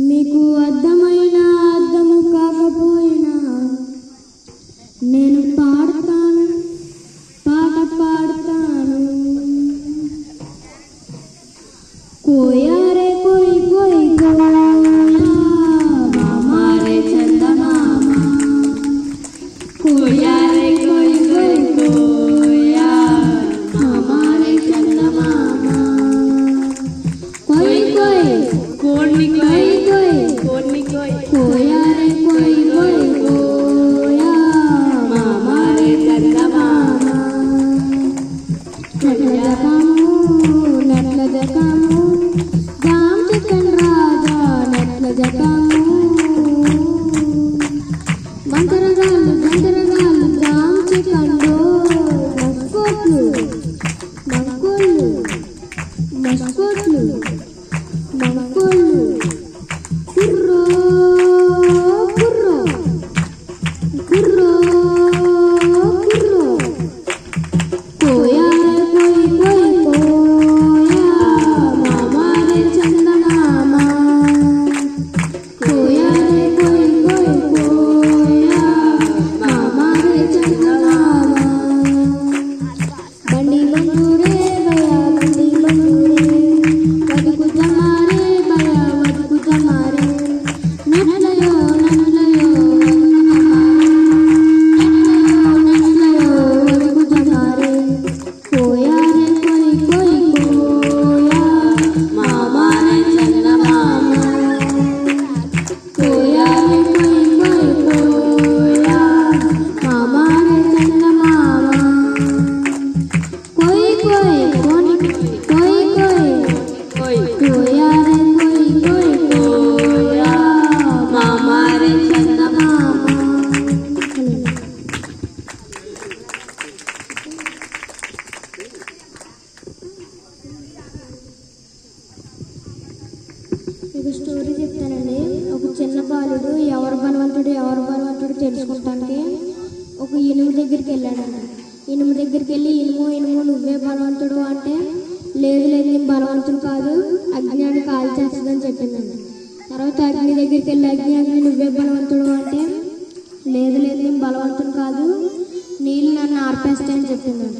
మీకు అర్థమైన అర్థము కాకపోయినా నేను పాడతాను, పాట పాడతాను. కోయారే కోయి కోయి కోయా మామారే చందమామ, కోయారే కోయి కోయి కోయా మామారే చందమామ. కోయి కోయి కోడి కోయి కోయారే కోయి కోయి కోయా మామారే చందమామ. నట్ల జకాము జామ్ చికెన్ రాజా, నట్ల జకాము మంతరగాళ్ళు జామ్ చికెన్లో మస్కోట్లు మంకోళ్ళు మస్కోట్లు మంకోళ్ళు కుర్రో కుర్రో కుర్రో కుర్రో. కోయారే కోయి కోయి కోయా మామారే చందమామ, కోయారే కోయి కోయి కోయా మామారే చందమామ. బండి బండూరే భయా బండి బండూరే, బతుకు జమారే భయా బతుకు జమారే. నట్లయో నట్లయో నట్లయో బతుకు జమారే. కోయారే కోయి కోయి కోయా మామారే చందమామ, కోయారే కోయి కోయి కోయా మామారే చందమామ. కోయి కోయి కోని కోయి కోయి కోయారే కోయి కోయి కోయా మామారే చందమామ. మీకు స్టోరీ చెప్తానండి. ఒక చిన్న బాలుడు ఎవరు బలవంతుడు తెలుసుకుంటానికి ఒక ఇనుము దగ్గరికి వెళ్ళాడండి. ఇనుము దగ్గరికి వెళ్ళి ఇనుము నువ్వే బలవంతుడు అంటే, లేదు లేదు నేను బలవంతుడు కాదు, అజ్ఞాని కాల్ చేస్తుందని చెప్పిందండి. తర్వాత అగ్ని దగ్గరికి వెళ్ళి అగ్ని నువ్వే బలవంతుడు అంటే, లేదు లేదు నేను బలవంతుడు కాదు, నీళ్ళు నన్ను ఆర్పేస్తాయని చెప్పిందంట.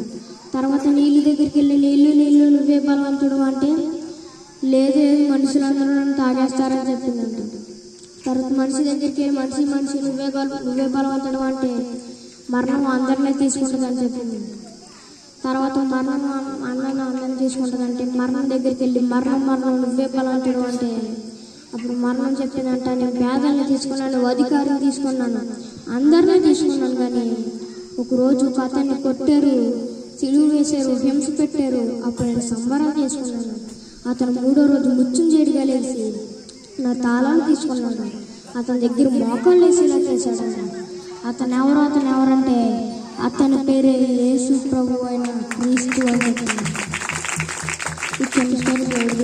తర్వాత నీళ్ళు దగ్గరికి వెళ్ళి నీళ్ళు నువ్వే బలవంతుడు అంటే, లేదు లేదు మనుషులందరూ నన్ను తాగేస్తారని చెప్పిందంట. తర్వాత మనిషి దగ్గరికి వెళ్ళి మనిషి నువ్వే బలవంతుడు అంటే, మరణం అందరినీ తీసుకుంటుందని చెప్పింది. తర్వాత మరణం అందరినీ తీసుకుంటుందంటే, మరణం దగ్గరికి వెళ్ళి మరణం నువ్వే బలవంతుడు అంటే, అప్పుడు మరణం చెప్పిందంట, నేను పేదల్ని తీసుకున్నాను, అధికారిని తీసుకున్నాను, అందరినీ తీసుకున్నాను, కానీ ఒకరోజు ఒక అతన్ని కొట్టారు, సిలువ వేశారు, హింస పెట్టారు, అప్పుడు నేను సంబరాలు చేసుకున్నాను. అతను 3వ రోజు ముచ్చుంజేడిగా లేచి నా తాళాలు తీసుకున్నాడు, అతని దగ్గర మోకాళ్ళు వేసేలా చేశాడు. అతను ఎవరంటే అతని పేరే యేసు ప్రభు అయిన క్రీస్తు అని చెప్తున్నాడు. ఈ చిన్న స్టోరీ దేవుడు